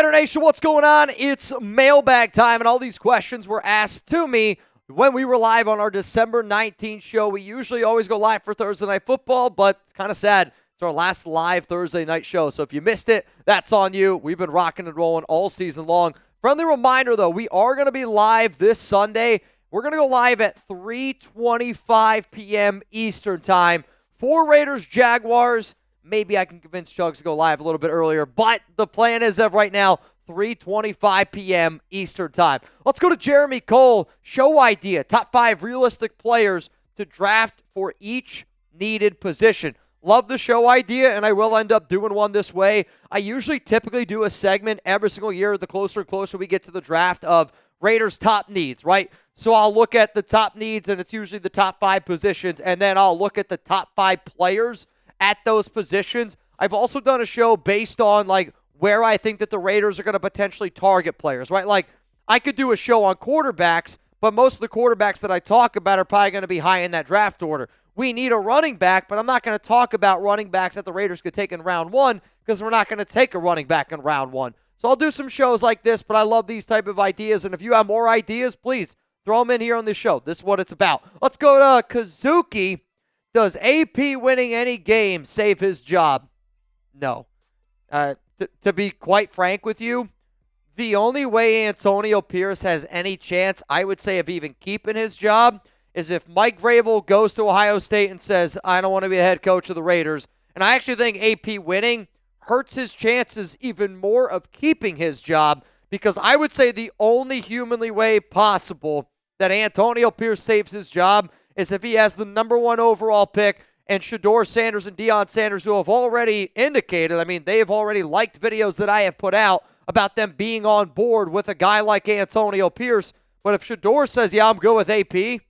Raider Nation, what's going on? It's mailbag time, and all these questions were asked to me when we were live on our December 19th show. We usually always go live for Thursday Night Football, but it's kind of sad. It's our last live Thursday night show, so if you missed it, that's on you. We've been rocking and rolling all season long. Friendly reminder, though, we are going to be live this Sunday. We're going to go live at 3:25 p.m. Eastern Time for Raiders Jaguars. Maybe I can convince Chugs to go live a little bit earlier, but the plan is of right now, 3:25 p.m. Eastern Time. Let's go to Jeremy Cole. Show idea, top 5 realistic players to draft for each needed position. Love the show idea, and I will end up doing one this way. I usually typically do a segment every single year the closer and closer we get to the draft of Raiders' top needs, right? So I'll look at the top needs, and it's usually the top 5 positions, and then I'll look at the top 5 players at those positions. I've also done a show based on like where I think that the Raiders are going to potentially target players, right? Like I could do a show on quarterbacks, but most of the quarterbacks that I talk about are probably going to be high in that draft order. We need a running back, but I'm not going to talk about running backs that the Raiders could take in round 1 because we're not going to take a running back in round 1. So I'll do some shows like this, but I love these type of ideas, and if you have more ideas, please throw them in here on this show. This is what it's about. Let's go to Kazuki. Does AP winning any game save his job? No. To be quite frank with you, the only way Antonio Pierce has any chance, I would say, of even keeping his job is if Mike Vrabel goes to Ohio State and says, I don't want to be the head coach of the Raiders. And I actually think AP winning hurts his chances even more of keeping his job, because I would say the only humanly way possible that Antonio Pierce saves his job is if he has the number 1 overall pick and Shedeur Sanders and Deion Sanders, who have already indicated, I mean, they have already liked videos that I have put out about them being on board with a guy like Antonio Pierce. But if Shedeur says, yeah, I'm good with AP,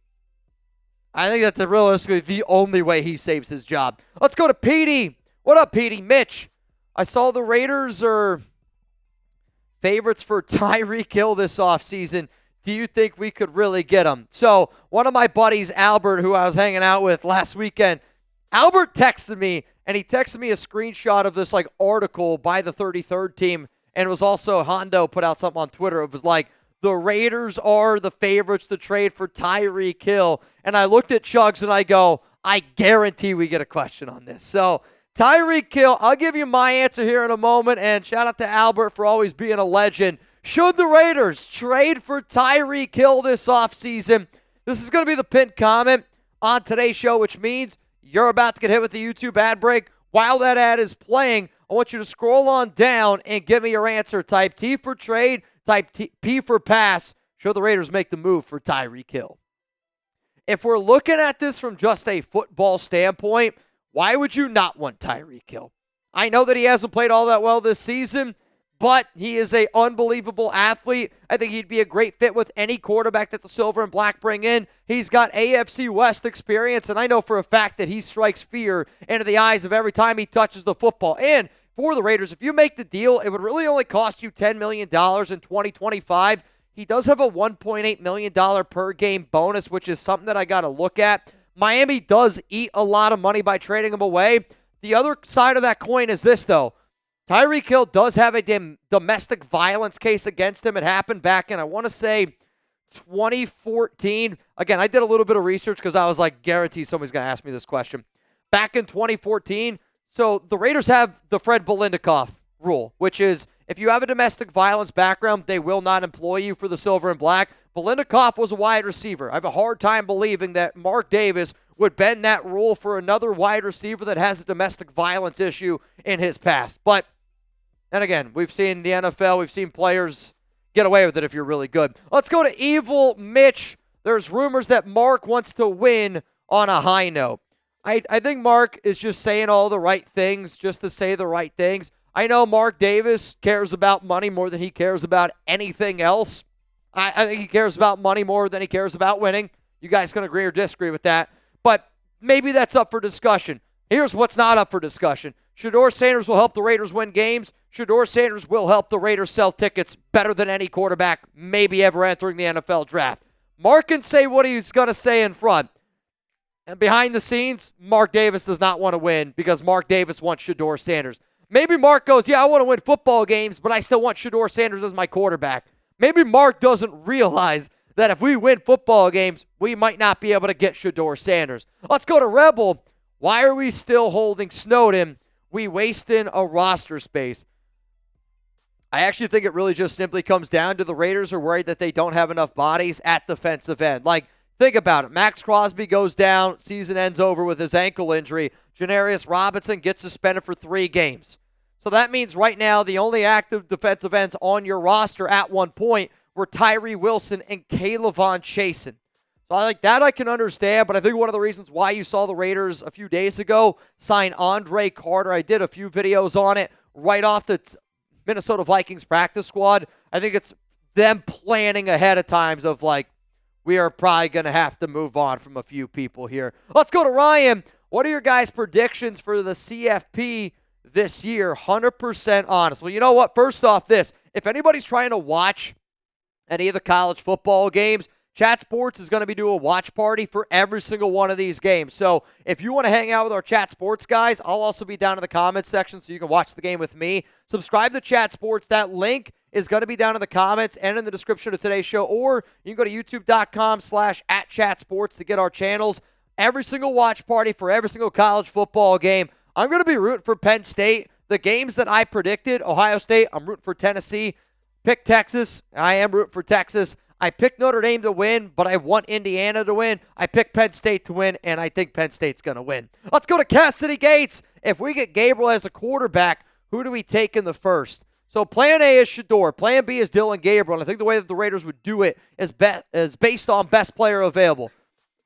I think that's realistically the only way he saves his job. Let's go to Petey. What up, Petey? Mitch, I saw the Raiders are favorites for Tyreek Hill this offseason. Do you think we could really get him? So one of my buddies, Albert, who I was hanging out with last weekend, Albert texted me, and he texted me a screenshot of this like article by the 33rd team, and it was also Hondo put out something on Twitter. It was like, the Raiders are the favorites to trade for Tyreek Hill. And I looked at Chugs and I go, I guarantee we get a question on this. So Tyreek Hill, I'll give you my answer here in a moment, and shout out to Albert for always being a legend. Should the Raiders trade for Tyreek Hill this offseason? This is going to be the pinned comment on today's show, which means you're about to get hit with the YouTube ad break. While that ad is playing, I want you to scroll on down and give me your answer. Type T for trade, type P for pass. Should the Raiders make the move for Tyreek Hill? If we're looking at this from just a football standpoint, why would you not want Tyreek Hill? I know that he hasn't played all that well this season, but he is an unbelievable athlete. I think he'd be a great fit with any quarterback that the Silver and Black bring in. He's got AFC West experience, and I know for a fact that he strikes fear into the eyes of every time he touches the football. And for the Raiders, if you make the deal, it would really only cost you $10 million in 2025. He does have a $1.8 million per game bonus, which is something that I got to look at. Miami does eat a lot of money by trading him away. The other side of that coin is this, though. Tyreek Hill does have a domestic violence case against him. It happened back in, I want to say, 2014. Again, I did a little bit of research because I was like, guaranteed somebody's going to ask me this question. Back in 2014, so the Raiders have the Fred Bilenikoff rule, which is if you have a domestic violence background, they will not employ you for the Silver and Black. Bilenikoff was a wide receiver. I have a hard time believing that Mark Davis would bend that rule for another wide receiver that has a domestic violence issue in his past. But then again, we've seen the NFL, we've seen players get away with it if you're really good. Let's go to Evil Mitch. There's rumors that Mark wants to win on a high note. I think Mark is just saying all the right things just to say the right things. I know Mark Davis cares about money more than he cares about anything else. I think he cares about money more than he cares about winning. You guys can agree or disagree with that. But maybe that's up for discussion. Here's what's not up for discussion. Shedeur Sanders will help the Raiders win games. Shedeur Sanders will help the Raiders sell tickets better than any quarterback maybe ever entering the NFL draft. Mark can say what he's going to say in front. And behind the scenes, Mark Davis does not want to win because Mark Davis wants Shedeur Sanders. Maybe Mark goes, yeah, I want to win football games, but I still want Shedeur Sanders as my quarterback. Maybe Mark doesn't realize that if we win football games, we might not be able to get Shedeur Sanders. Let's go to Rebel. Why are we still holding Snowden? We wasting a roster space. I actually think it really just simply comes down to the Raiders are worried that they don't have enough bodies at defensive end. Like, think about it. Max Crosby goes down. Season ends over with his ankle injury. Janarius Robinson gets suspended for 3 games. So that means right now the only active defensive ends on your roster at one point were Tyree Wilson and Kaylavon Chasen. So I like that I can understand, but I think one of the reasons why you saw the Raiders a few days ago sign Andre Carter, I did a few videos on it right off the Minnesota Vikings practice squad. I think it's them planning ahead of times of like, we are probably going to have to move on from a few people here. Let's go to Ryan. What are your guys' predictions for the CFP this year? 100% honest. Well, you know what? First off, this. If anybody's trying to watch any of the college football games, Chat Sports is going to be doing a watch party for every single one of these games. So if you want to hang out with our Chat Sports guys, I'll also be down in the comments section so you can watch the game with me. Subscribe to Chat Sports. That link is going to be down in the comments and in the description of today's show. Or you can go to youtube.com/@chatsports to get our channels. Every single watch party for every single college football game. I'm going to be rooting for Penn State. The games that I predicted, Ohio State, I'm rooting for Tennessee. Pick Texas. I am rooting for Texas. I picked Notre Dame to win, but I want Indiana to win. I picked Penn State to win, and I think Penn State's going to win. Let's go to Cassidy Gates. If we get Gabriel as a quarterback, who do we take in the first? So plan A is Shedeur. Plan B is Dylan Gabriel. And I think the way that the Raiders would do it is based on best player available.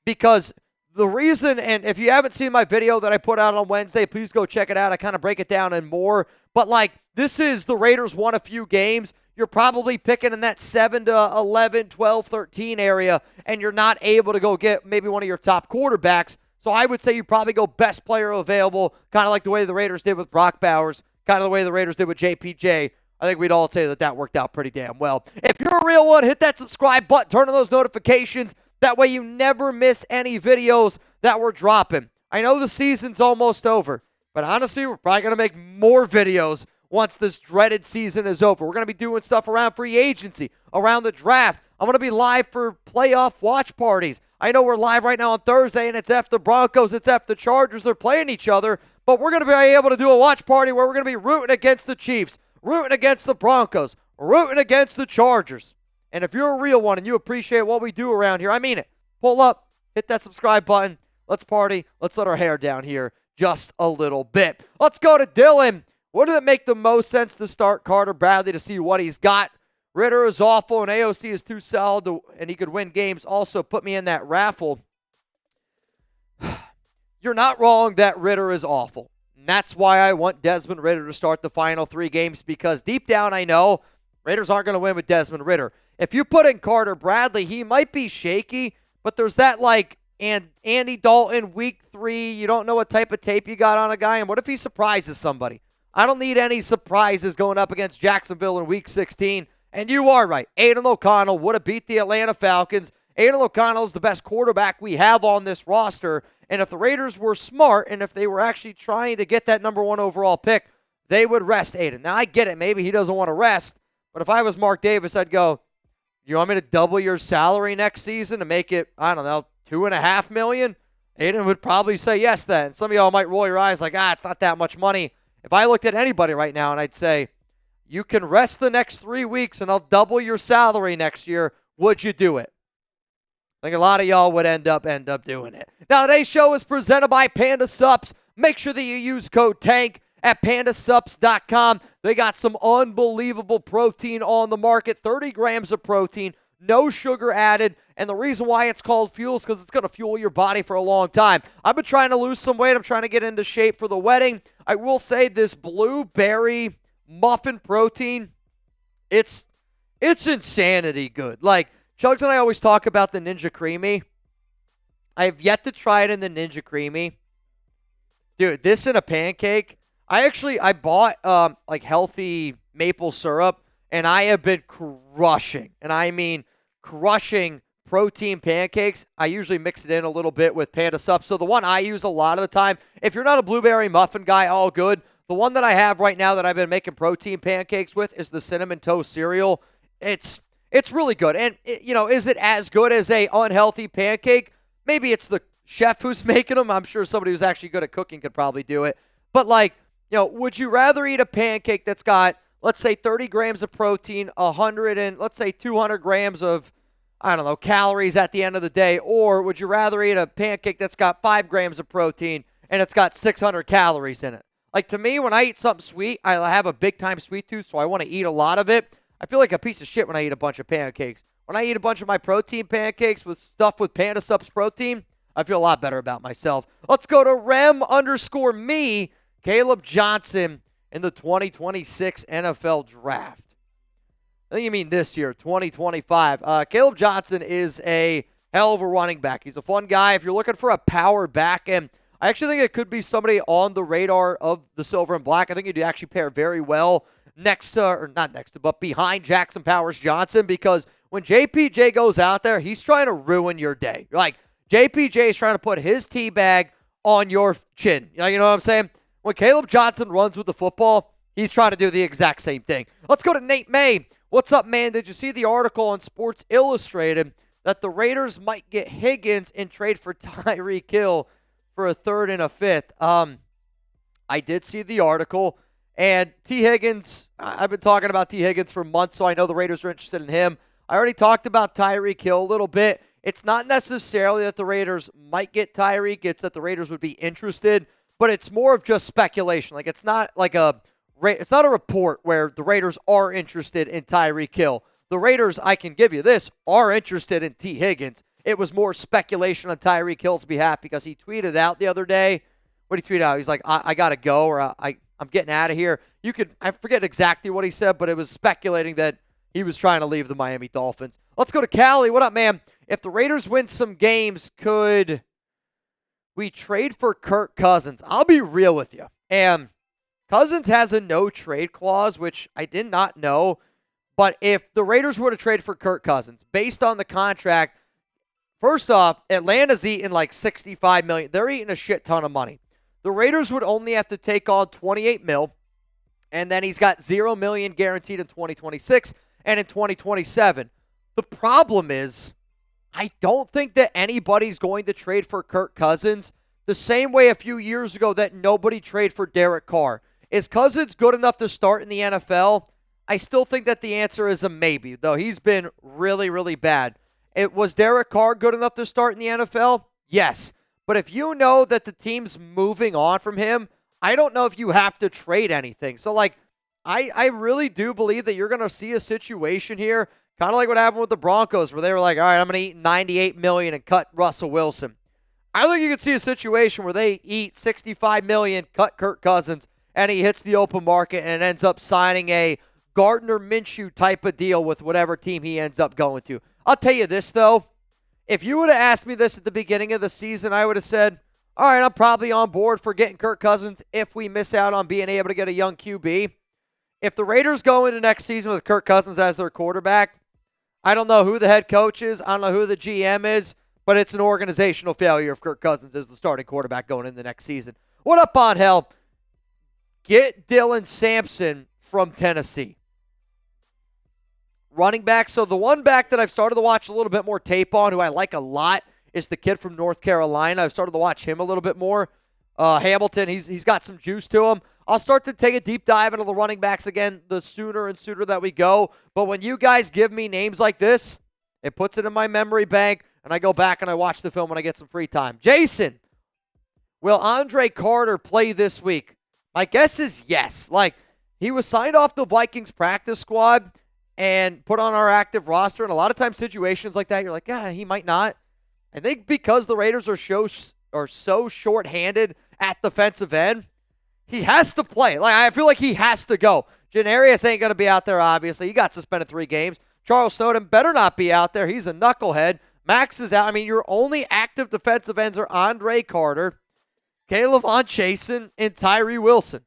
Because the reason, and if you haven't seen my video that I put out on Wednesday, please go check it out. I kind of break it down and more. But, like, this is the Raiders won a few games. You're probably picking in that 7 to 11, 12, 13 area, and you're not able to go get maybe one of your top quarterbacks. So I would say you probably go best player available, kind of like the way the Raiders did with Brock Bowers, kind of the way the Raiders did with JPJ. I think we'd all say that that worked out pretty damn well. If you're a real one, hit that subscribe button, turn on those notifications. That way you never miss any videos that we're dropping. I know the season's almost over, but honestly, we're probably going to make more videos once this dreaded season is over. We're going to be doing stuff around free agency, around the draft. I'm going to be live for playoff watch parties. I know we're live right now on Thursday, and it's F the Broncos, it's F the Chargers. They're playing each other, but we're going to be able to do a watch party where we're going to be rooting against the Chiefs, rooting against the Broncos, rooting against the Chargers. And if you're a real one and you appreciate what we do around here, I mean it. Pull up, hit that subscribe button. Let's party. Let's let our hair down here just a little bit. Let's go to Dylan. Wouldn't it make the most sense to start Carter Bradley to see what he's got? Ritter is awful, and AOC is too solid, and he could win games. Also, put me in that raffle. You're not wrong that Ritter is awful. And that's why I want Desmond Ritter to start the final 3 games, because deep down I know Raiders aren't going to win with Desmond Ritter. If you put in Carter Bradley, he might be shaky, but there's that, like, and Andy Dalton, week 3, you don't know what type of tape you got on a guy, and what if he surprises somebody? I don't need any surprises going up against Jacksonville in Week 16. And you are right. Aiden O'Connell would have beat the Atlanta Falcons. Aiden O'Connell is the best quarterback we have on this roster. And if the Raiders were smart and if they were actually trying to get that number 1 overall pick, they would rest Aiden. Now, I get it. Maybe he doesn't want to rest. But if I was Mark Davis, I'd go, you want me to double your salary next season to make it, I don't know, $2.5 million? Aiden would probably say yes then. Some of y'all might roll your eyes like, it's not that much money. If I looked at anybody right now and I'd say, you can rest the next 3 weeks and I'll double your salary next year, would you do it? I think a lot of y'all would end up doing it. Now, today's show is presented by Panda Subs. Make sure that you use code TANK at pandasubs.com. They got some unbelievable protein on the market, 30 grams of protein, no sugar added, and the reason why it's called fuel is because it's going to fuel your body for a long time. I've been trying to lose some weight. I'm trying to get into shape for the wedding. I will say this blueberry muffin protein, it's insanity good. Like, Chugs and I always talk about the Ninja Creamy. I have yet to try it in the Ninja Creamy. Dude, this in a pancake. I bought like healthy maple syrup, and I have been crushing, and I mean crushing protein pancakes. I usually mix it in a little bit with Panda Subs. So the one I use a lot of the time, if you're not a blueberry muffin guy, all good. The one that I have right now that I've been making protein pancakes with is the Cinnamon Toast cereal. It's really good. And, is it as good as a unhealthy pancake? Maybe it's the chef who's making them. I'm sure somebody who's actually good at cooking could probably do it. But, would you rather eat a pancake that's got, let's say, 30 grams of protein, 100 and, let's say, 200 grams of, calories at the end of the day? Or would you rather eat a pancake that's got 5 grams of protein and it's got 600 calories in it? Like, to me, when I eat something sweet, I have a big-time sweet tooth, so I want to eat a lot of it. I feel like a piece of shit when I eat a bunch of pancakes. When I eat a bunch of my protein pancakes with stuff with Panda Subs protein, I feel a lot better about myself. Let's go to Rem_me, Caleb Johnson in the 2026 NFL Draft. I think you mean this year, 2025. Caleb Johnson is a hell of a running back. He's a fun guy. If you're looking for a power back, and I actually think it could be somebody on the radar of the Silver and Black. I think he'd actually pair very well but behind Jackson Powers Johnson, because when JPJ goes out there, he's trying to ruin your day. Like, JPJ is trying to put his tea bag on your chin. You know what I'm saying? When Caleb Johnson runs with the football, he's trying to do the exact same thing. Let's go to Nate May. What's up, man? Did you see the article on Sports Illustrated that the Raiders might get Higgins and trade for Tyreek Hill for a third and a fifth? I did see the article. And T. Higgins, I've been talking about T. Higgins for months, so I know the Raiders are interested in him. I already talked about Tyreek Hill a little bit. It's not necessarily that the Raiders might get Tyreek. It's that the Raiders would be interested, but it's more of just speculation. Like, it's not a report where the Raiders are interested in Tyreek Hill. The Raiders, I can give you this, are interested in T. Higgins. It was more speculation on Tyreek Hill's behalf because he tweeted out the other day. What did he tweet out? He's like, I got to go, or I'm getting out of here. I forget exactly what he said, but it was speculating that he was trying to leave the Miami Dolphins. Let's go to Cali. What up, man? If the Raiders win some games, could we trade for Kirk Cousins? I'll be real with you. And Cousins has a no-trade clause, which I did not know. But if the Raiders were to trade for Kirk Cousins, based on the contract, first off, Atlanta's eating like $65 million. They're eating a shit ton of money. The Raiders would only have to take on $28 million, and then he's got $0 million guaranteed in 2026 and in 2027. The problem is, I don't think that anybody's going to trade for Kirk Cousins the same way a few years ago that nobody traded for Derek Carr. Is Cousins good enough to start in the NFL? I still think that the answer is a maybe, though he's been really, really bad. Was Derek Carr good enough to start in the NFL? Yes. But if you know that the team's moving on from him, I don't know if you have to trade anything. So, I really do believe that you're going to see a situation here, kind of like what happened with the Broncos, where they were like, all right, I'm going to eat $98 million and cut Russell Wilson. I think you could see a situation where they eat $65 million, cut Kirk Cousins, and he hits the open market and ends up signing a Gardner Minshew type of deal with whatever team he ends up going to. I'll tell you this, though. If you would have asked me this at the beginning of the season, I would have said, all right, I'm probably on board for getting Kirk Cousins if we miss out on being able to get a young QB. If the Raiders go into next season with Kirk Cousins as their quarterback, I don't know who the head coach is. I don't know who the GM is, but it's an organizational failure if Kirk Cousins is the starting quarterback going into the next season. What up, on hell? Get Dylan Samson from Tennessee. Running back. So the one back that I've started to watch a little bit more tape on, who I like a lot, is the kid from North Carolina. I've started to watch him a little bit more. Hamilton, he's got some juice to him. I'll start to take a deep dive into the running backs again the sooner and sooner that we go. But when you guys give me names like this, it puts it in my memory bank, and I go back and I watch the film when I get some free time. Jason, will Andre Carter play this week? My guess is yes. He was signed off the Vikings practice squad and put on our active roster. And a lot of times situations like that, you're like, he might not. I think because the Raiders are so short-handed at defensive end, he has to play. I feel like he has to go. Janarius ain't going to be out there, obviously. He got suspended 3 games. Charles Snowden better not be out there. He's a knucklehead. Max is out. Your only active defensive ends are Andre Carter, Caleb Chasen, and Tyree Wilson.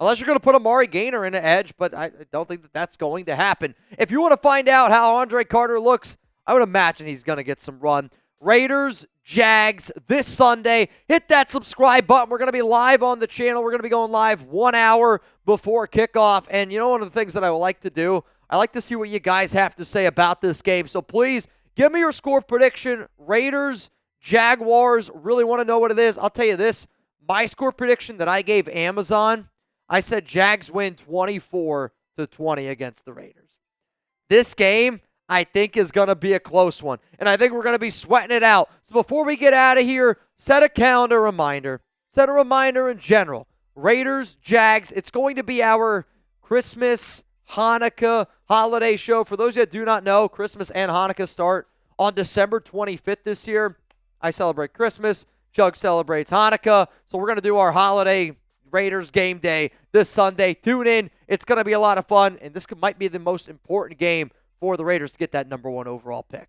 Unless you're going to put Amari Gaynor in the edge, but I don't think that that's going to happen. If you want to find out how Andre Carter looks, I would imagine he's going to get some run. Raiders, Jags this Sunday. Hit that subscribe button. We're going to be live on the channel. We're going to be going live 1 hour before kickoff. And you know, one of the things that I would like to do, I like to see what you guys have to say about this game. So please give me your score prediction. Raiders, Jaguars, really want to know what it is. I'll tell you this. My score prediction that I gave Amazon, I said Jags win 24-20 against the Raiders. This game, I think, is going to be a close one. And I think we're going to be sweating it out. So before we get out of here, set a calendar reminder. Set a reminder in general. Raiders, Jags, it's going to be our Christmas, Hanukkah holiday show. For those that do not know, Christmas and Hanukkah start on December 25th this year. I celebrate Christmas. Jug celebrates Hanukkah. So we're going to do our holiday Raiders game day this Sunday. Tune in. It's going to be a lot of fun. And this might be the most important game for the Raiders to get that number 1 overall pick.